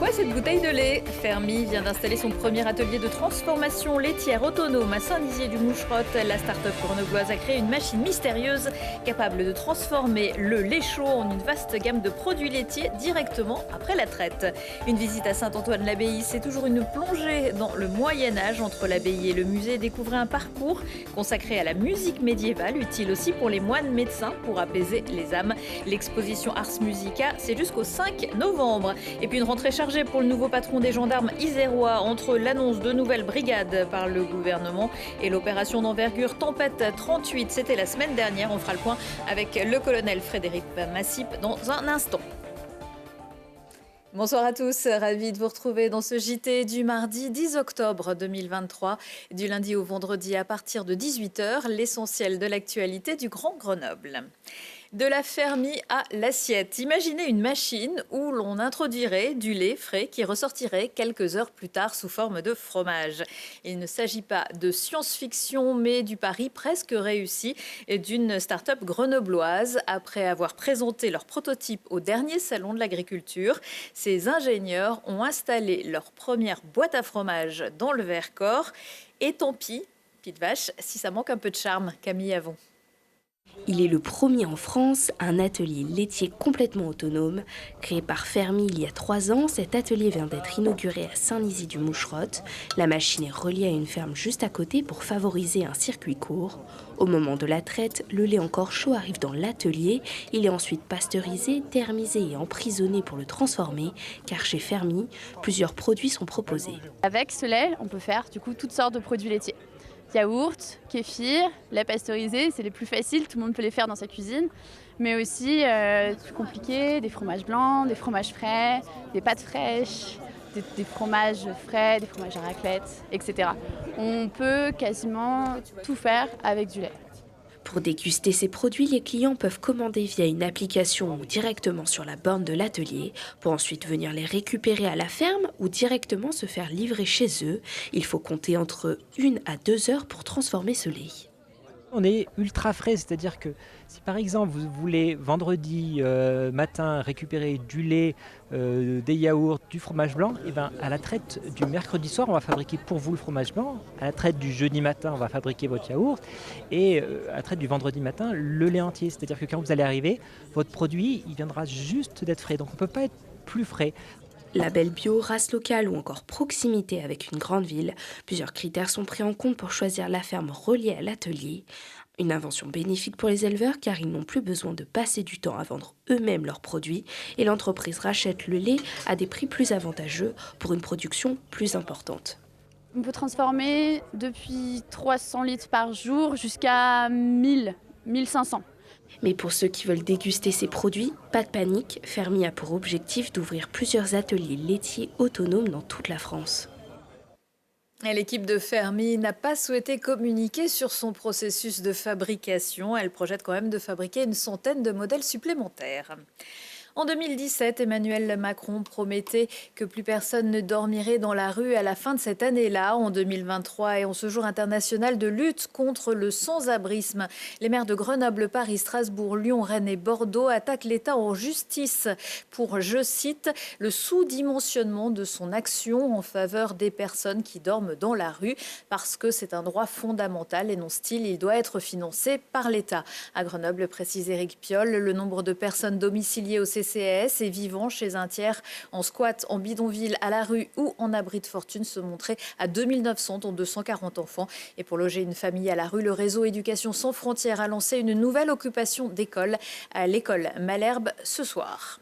quoi cette bouteille de lait? Fermi vient d'installer son premier atelier de transformation laitière autonome à Saint-Nizier-du-Moucherotte. La start-up grenobloise a créé une machine mystérieuse capable de transformer le lait chaud en une vaste gamme de produits laitiers directement après la traite. Une visite à Saint-Antoine-l'Abbaye, c'est toujours une plongée dans le Moyen-Âge entre l'abbaye et le musée. Découvrez un parcours consacré à la musique médiévale, utile aussi pour les moines médecins pour apaiser les âmes. L'exposition Ars Musica, c'est jusqu'au 5 novembre. Et puis une rentrée chargée pour le nouveau patron des gendarmes isérois entre l'annonce de nouvelles brigades par le gouvernement et l'opération d'envergure Tempête 38. C'était la semaine dernière. On fera le point avec le colonel Frédéric Massip dans un instant. Bonsoir à tous, ravi de vous retrouver dans ce JT du mardi 10 octobre 2023. Du lundi au vendredi à partir de 18h, l'essentiel de l'actualité du Grand Grenoble. De la fermie à l'assiette. Imaginez une machine où l'on introduirait du lait frais qui ressortirait quelques heures plus tard sous forme de fromage. Il ne s'agit pas de science-fiction, mais du pari presque réussi d'une start-up grenobloise. Après avoir présenté leur prototype au dernier salon de l'agriculture, ces ingénieurs ont installé leur première boîte à fromage dans le Vercors. Et tant pis, petite vache, si ça manque un peu de charme. Camille Avon. Il est le premier en France, un atelier laitier complètement autonome. Créé par Fermi il y a 3 ans, cet atelier vient d'être inauguré à Saint-Nizier-du-Moucherotte. La machine est reliée à une ferme juste à côté pour favoriser un circuit court. Au moment de la traite, le lait encore chaud arrive dans l'atelier. Il est ensuite pasteurisé, thermisé et emprisonné pour le transformer, car chez Fermi, plusieurs produits sont proposés. Avec ce lait, on peut faire du coup toutes sortes de produits laitiers. Yaourt, kéfir, lait pasteurisé, c'est les plus faciles, tout le monde peut les faire dans sa cuisine. Mais aussi plus compliqué, des fromages blancs, des fromages frais, des pâtes fraîches, des fromages frais, des fromages à raclette, etc. On peut quasiment tout faire avec du lait. Pour déguster ces produits, les clients peuvent commander via une application ou directement sur la borne de l'atelier pour ensuite venir les récupérer à la ferme ou directement se faire livrer chez eux. Il faut compter entre 1 à 2 heures pour transformer ce lait. On est ultra frais, c'est-à-dire que si par exemple vous voulez vendredi matin récupérer du lait, des yaourts, du fromage blanc, et ben à la traite du mercredi soir, on va fabriquer pour vous le fromage blanc. À la traite du jeudi matin, on va fabriquer votre yaourt. Et à la traite du vendredi matin, le lait entier. C'est-à-dire que quand vous allez arriver, votre produit, il viendra juste d'être frais. Donc on ne peut pas être plus frais. Label bio, race locale ou encore proximité avec une grande ville, plusieurs critères sont pris en compte pour choisir la ferme reliée à l'atelier. Une invention bénéfique pour les éleveurs car ils n'ont plus besoin de passer du temps à vendre eux-mêmes leurs produits et l'entreprise rachète le lait à des prix plus avantageux pour une production plus importante. On peut transformer depuis 300 litres par jour jusqu'à 1000, 1500. Mais pour ceux qui veulent déguster ces produits, pas de panique, Fermi a pour objectif d'ouvrir plusieurs ateliers laitiers autonomes dans toute la France. L'équipe de Fermi n'a pas souhaité communiquer sur son processus de fabrication. Elle projette quand même de fabriquer une centaine de modèles supplémentaires. En 2017, Emmanuel Macron promettait que plus personne ne dormirait dans la rue à la fin de cette année-là. En 2023 et en ce jour international de lutte contre le sans-abrisme, les maires de Grenoble, Paris, Strasbourg, Lyon, Rennes et Bordeaux attaquent l'État en justice pour, je cite, le sous-dimensionnement de son action en faveur des personnes qui dorment dans la rue parce que c'est un droit fondamental, énonce-t-il, il doit être financé par l'État. À Grenoble, précise Éric Piolle, le nombre de personnes domiciliées au CCAS et vivant chez un tiers en squat, en bidonville, à la rue ou en abri de fortune se montrait à 2900, dont 240 enfants. Et pour loger une famille à la rue, le réseau Éducation sans frontières a lancé une nouvelle occupation d'école à l'école Malherbe ce soir.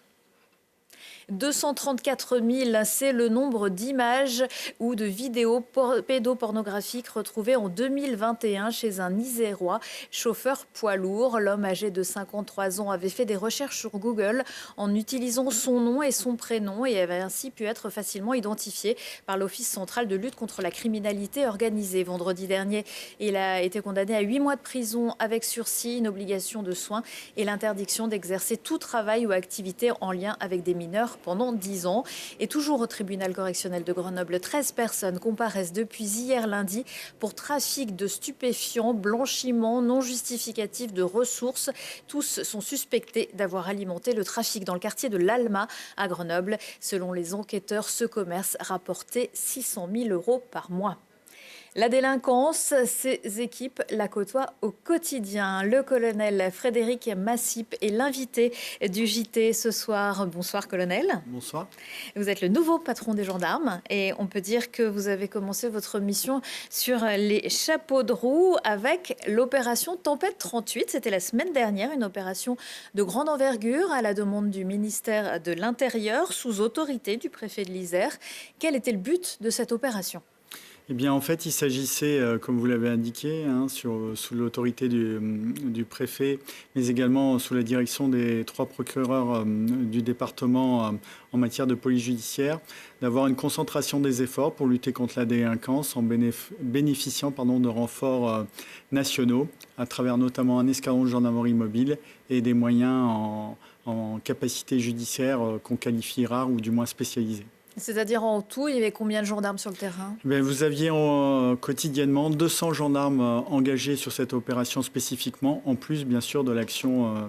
234 000, c'est le nombre d'images ou de vidéos pédopornographiques retrouvées en 2021 chez un Isérois, chauffeur poids lourd. L'homme âgé de 53 ans avait fait des recherches sur Google en utilisant son nom et son prénom et avait ainsi pu être facilement identifié par l'Office central de lutte contre la criminalité organisée. Vendredi dernier, il a été condamné à 8 mois de prison avec sursis, une obligation de soins et l'interdiction d'exercer tout travail ou activité en lien avec des mineurs mineurs pendant 10 ans. Et toujours au tribunal correctionnel de Grenoble, 13 personnes comparaissent depuis hier lundi pour trafic de stupéfiants, blanchiment non justificatif de ressources. Tous sont suspectés d'avoir alimenté le trafic dans le quartier de l'Alma à Grenoble. Selon les enquêteurs, ce commerce rapportait 600 000 € par mois. La délinquance, ces équipes la côtoient au quotidien. Le colonel Frédéric Massip est l'invité du JT ce soir. Bonsoir colonel. Bonsoir. Vous êtes le nouveau patron des gendarmes et on peut dire que vous avez commencé votre mission sur les chapeaux de roue avec l'opération Tempête 38. C'était la semaine dernière, une opération de grande envergure à la demande du ministère de l'Intérieur sous autorité du préfet de l'Isère. Quel était le but de cette opération ? Eh bien, en fait, il s'agissait, comme vous l'avez indiqué, sous l'autorité du préfet, mais également sous la direction des 3 procureurs du département en matière de police judiciaire, d'avoir une concentration des efforts pour lutter contre la délinquance en bénéficiant de renforts nationaux, à travers notamment un escadron de gendarmerie mobile et des moyens en capacité judiciaire qu'on qualifie rares ou du moins spécialisés. C'est-à-dire en tout, il y avait combien de gendarmes sur le terrain ? Vous aviez quotidiennement 200 gendarmes engagés sur cette opération spécifiquement, en plus bien sûr de l'action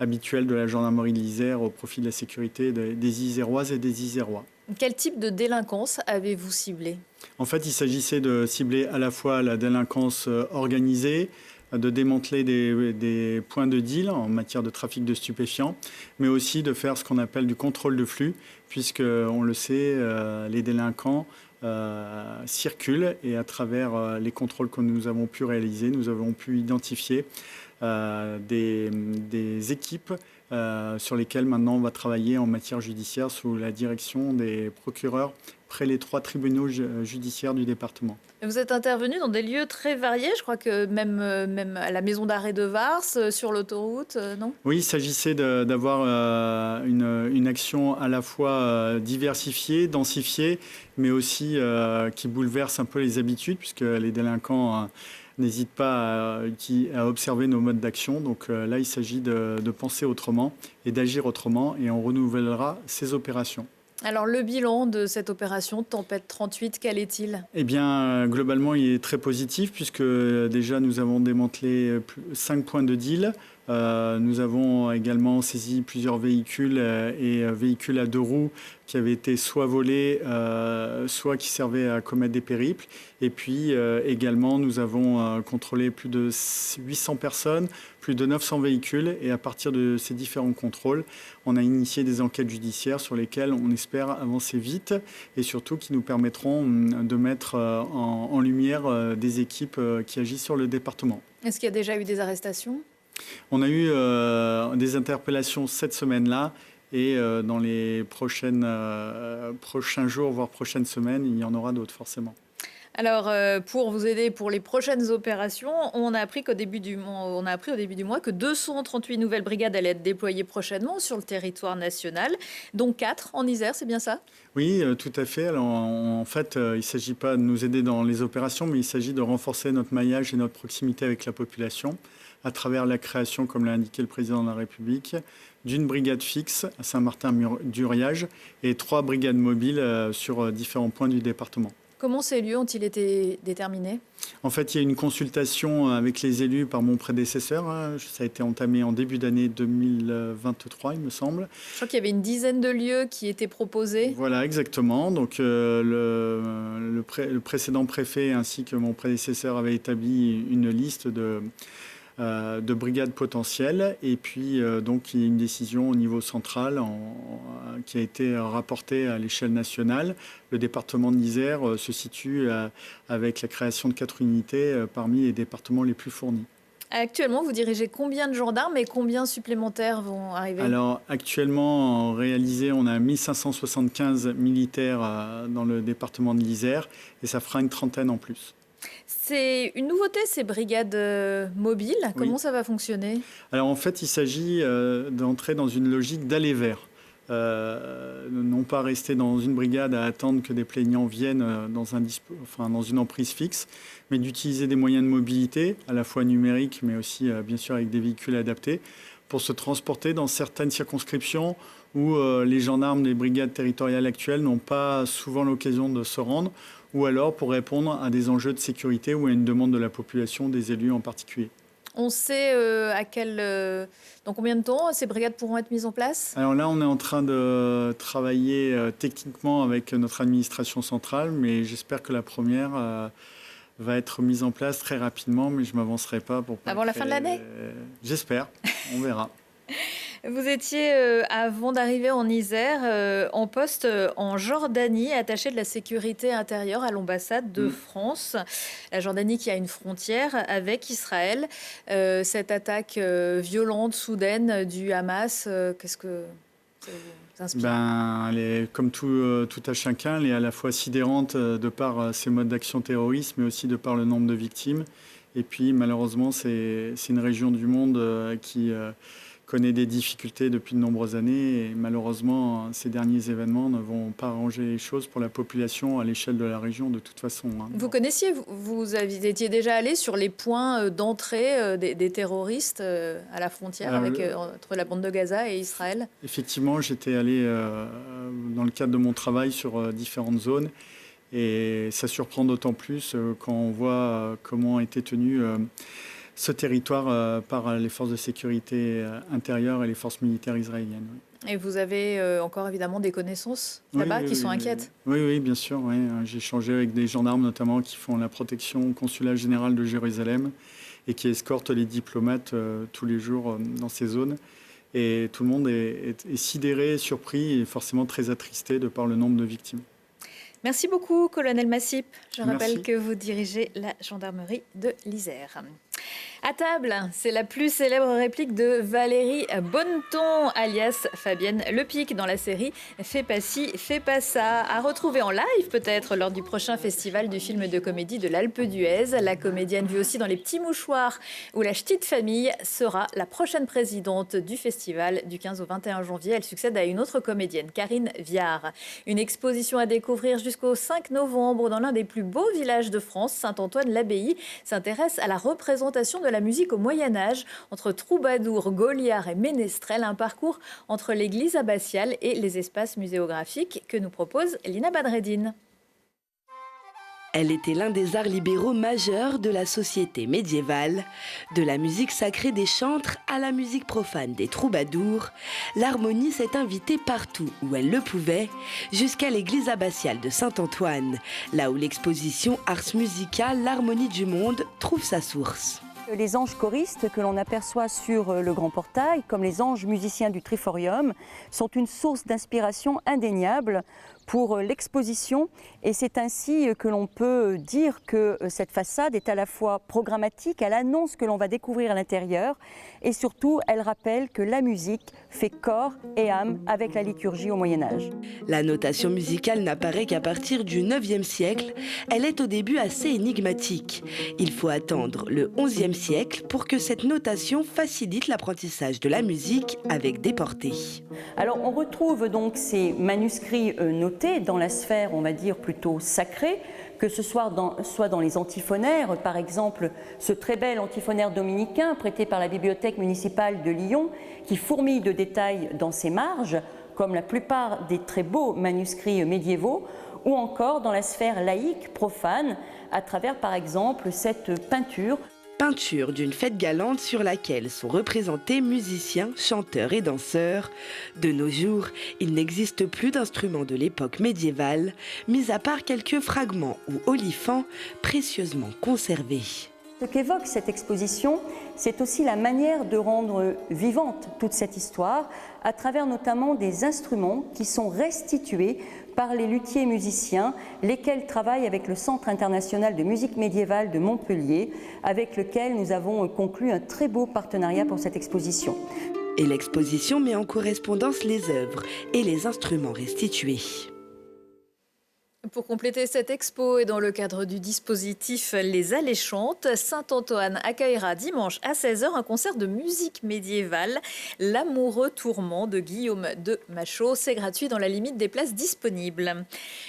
habituelle de la gendarmerie de l'Isère au profit de la sécurité des Iséroises et des Isérois. Quel type de délinquance avez-vous ciblé ? En fait, il s'agissait de cibler à la fois la délinquance organisée, de démanteler des points de deal en matière de trafic de stupéfiants, mais aussi de faire ce qu'on appelle du contrôle de flux, puisque, on le sait, les délinquants circulent et à travers les contrôles que nous avons pu réaliser, nous avons pu identifier des équipes sur lesquelles maintenant on va travailler en matière judiciaire sous la direction des procureurs près les 3 tribunaux judiciaires du département. Vous êtes intervenu dans des lieux très variés, je crois que même à la maison d'arrêt de Vars, sur l'autoroute, non ? Oui, il s'agissait d'avoir une action à la fois diversifiée, densifiée, mais aussi qui bouleverse un peu les habitudes, puisque les délinquants n'hésitent pas à observer nos modes d'action. Donc là, il s'agit de penser autrement et d'agir autrement, et on renouvellera ces opérations. Alors le bilan de cette opération Tempête 38, quel est-il ? Eh bien, globalement, il est très positif puisque déjà nous avons démantelé 5 points de deal. Nous avons également saisi plusieurs véhicules et véhicules à 2 roues qui avaient été soit volés, soit qui servaient à commettre des périples. Et puis également, nous avons contrôlé plus de 800 personnes, plus de 900 véhicules. Et à partir de ces différents contrôles, on a initié des enquêtes judiciaires sur lesquelles on espère avancer vite et surtout qui nous permettront de mettre en lumière des équipes qui agissent sur le département. Est-ce qu'il y a déjà eu des arrestations ? On a eu des interpellations cette semaine-là et dans les prochains jours, voire prochaines semaines, il y en aura d'autres forcément. Alors, pour vous aider pour les prochaines opérations, on a appris au début du mois que 238 nouvelles brigades allaient être déployées prochainement sur le territoire national, dont 4 en Isère, c'est bien ça ? Oui, tout à fait. Alors, en fait, il ne s'agit pas de nous aider dans les opérations, mais il s'agit de renforcer notre maillage et notre proximité avec la population à travers la création, comme l'a indiqué le président de la République, d'une brigade fixe à Saint-Martin-du-Riage et 3 brigades mobiles sur différents points du département. Comment ces lieux ont-ils été déterminés ? En fait, il y a une consultation avec les élus par mon prédécesseur. Ça a été entamé en début d'année 2023, il me semble. Je crois qu'il y avait une dizaine de lieux qui étaient proposés. Voilà, exactement. Donc, le précédent préfet ainsi que mon prédécesseur avaient établi une liste de brigades potentielles. Et puis, donc, il y a une décision au niveau central qui a été rapportée à l'échelle nationale. Le département de l'Isère se situe avec la création de 4 unités parmi les départements les plus fournis. Actuellement, vous dirigez combien de gendarmes et combien supplémentaires vont arriver ? Alors, actuellement, en réalisé, on a 1575 militaires dans le département de l'Isère et ça fera une trentaine en plus. C'est une nouveauté, ces brigades mobiles. Comment ça va fonctionner ? Alors en fait, il s'agit d'entrer dans une logique d'aller vers. Non pas rester dans une brigade à attendre que des plaignants viennent dans une emprise fixe, mais d'utiliser des moyens de mobilité, à la fois numériques, mais aussi bien sûr avec des véhicules adaptés, pour se transporter dans certaines circonscriptions où les gendarmes des brigades territoriales actuelles n'ont pas souvent l'occasion de se rendre, ou alors pour répondre à des enjeux de sécurité ou à une demande de la population, des élus en particulier. On sait dans combien de temps ces brigades pourront être mises en place? Alors là, on est en train de travailler techniquement avec notre administration centrale, mais j'espère que la première va être mise en place très rapidement, mais je ne m'avancerai pas pour pas Avant la fin de l'année? J'espère, on verra. Vous étiez, avant d'arriver en Isère, en poste en Jordanie, attaché de la sécurité intérieure à l'ambassade de France. La Jordanie qui a une frontière avec Israël. Cette attaque violente, soudaine du Hamas, qu'est-ce que ça vous inspire? Elle est, comme tout à chacun, elle est à la fois sidérante de par ses modes d'action terroristes, mais aussi de par le nombre de victimes. Et puis, malheureusement, c'est une région du monde qui connaît des difficultés depuis de nombreuses années. Et malheureusement, ces derniers événements ne vont pas arranger les choses pour la population à l'échelle de la région de toute façon. Vous connaissiez, vous étiez déjà allé sur les points d'entrée des terroristes à la frontière entre la bande de Gaza et Israël? Effectivement, j'étais allé dans le cadre de mon travail sur différentes zones. Et ça surprend d'autant plus quand on voit comment a été tenu ce territoire par les forces de sécurité intérieure et les forces militaires israéliennes. Oui. Et vous avez encore évidemment des connaissances là-bas qui sont inquiètes? Oui, bien sûr. Oui. J'ai échangé avec des gendarmes notamment qui font la protection au consulat général de Jérusalem et qui escortent les diplomates tous les jours dans ces zones. Et tout le monde est sidéré, surpris et forcément très attristé de par le nombre de victimes. Merci beaucoup, colonel Massip. Je rappelle Merci. que vous dirigez la gendarmerie de l'Isère. À table, c'est la plus célèbre réplique de Valérie Bonneton, alias Fabienne Lepic, dans la série Fais pas ci, fais pas ça. À retrouver en live peut-être lors du prochain festival du film de comédie de l'Alpe d'Huez. La comédienne vue aussi dans Les Petits Mouchoirs, où la Ch'tite Famille sera la prochaine présidente du festival du 15 au 21 janvier. Elle succède à une autre comédienne, Karine Viard. Une exposition à découvrir jusqu'au 5 novembre dans l'un des plus beaux villages de France, Saint-Antoine-l'Abbaye, s'intéresse à la représentation de la musique au Moyen-Âge, entre troubadours, Gauliards et ménestrels, un parcours entre l'église abbatiale et les espaces muséographiques que nous propose Lina Badreddine. Elle était l'un des arts libéraux majeurs de la société médiévale. De la musique sacrée des chantres à la musique profane des troubadours, l'harmonie s'est invitée partout où elle le pouvait, jusqu'à l'église abbatiale de Saint-Antoine, là où l'exposition Ars Musica, l'harmonie du monde trouve sa source. Les anges choristes que l'on aperçoit sur le grand portail, comme les anges musiciens du Triforium, sont une source d'inspiration indéniable pour l'exposition, et c'est ainsi que l'on peut dire que cette façade est à la fois programmatique, elle annonce que l'on va découvrir à l'intérieur, et surtout elle rappelle que la musique fait corps et âme avec la liturgie au Moyen-Âge. La notation musicale n'apparaît qu'à partir du IXe siècle. Elle est au début assez énigmatique. Il faut attendre le XIe siècle pour que cette notation facilite l'apprentissage de la musique avec des portées. Alors on retrouve donc ces manuscrits notés dans la sphère, on va dire, plutôt sacrée, que ce soit dans les antiphonaires, par exemple ce très bel antiphonaire dominicain prêté par la bibliothèque municipale de Lyon, qui fourmille de détails dans ses marges, comme la plupart des très beaux manuscrits médiévaux, ou encore dans la sphère laïque, profane, à travers par exemple cette peinture. Peinture d'une fête galante sur laquelle sont représentés musiciens, chanteurs et danseurs. De nos jours, il n'existe plus d'instruments de l'époque médiévale, mis à part quelques fragments ou olifants précieusement conservés. Ce qu'évoque cette exposition, c'est aussi la manière de rendre vivante toute cette histoire, à travers notamment des instruments qui sont restitués par les luthiers musiciens, lesquels travaillent avec le Centre international de musique médiévale de Montpellier, avec lequel nous avons conclu un très beau partenariat pour cette exposition. Et l'exposition met en correspondance les œuvres et les instruments restitués. Pour compléter cette expo et dans le cadre du dispositif Les Alléchantes, Saint-Antoine accueillera dimanche à 16h un concert de musique médiévale, L'amoureux tourment de Guillaume de Machaut. C'est gratuit dans la limite des places disponibles.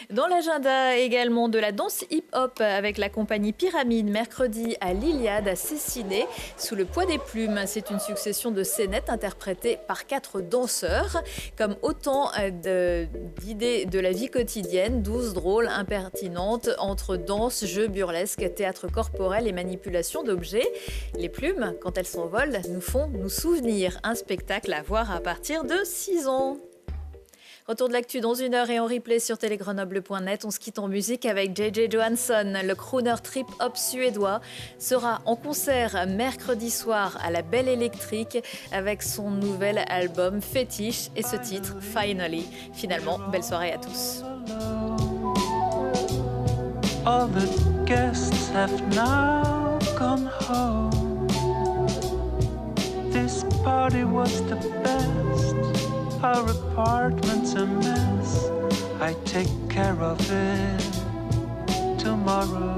Dans l'agenda également de la danse hip-hop avec la compagnie Pyramide, mercredi à l'Iliade à Cessiné, sous le poids des plumes. C'est une succession de scénettes interprétées par 4 danseurs, comme autant d'idées de la vie quotidienne, 12 drôles, impertinentes, entre danse, jeux burlesques, théâtre corporel et manipulation d'objets. Les plumes, quand elles s'envolent, nous font nous souvenir. Un spectacle à voir à partir de 6 ans. Retour de l'actu dans 1 heure et en replay sur télégrenoble.net. On se quitte en musique avec JJ Johansson. Le crooner trip-hop suédois sera en concert mercredi soir à la Belle Électrique avec son nouvel album Fétiche et ce titre Finally. Finalement, belle soirée à tous. All the guests have now gone home. This party was the best. Our apartment's a mess. I take care of it tomorrow.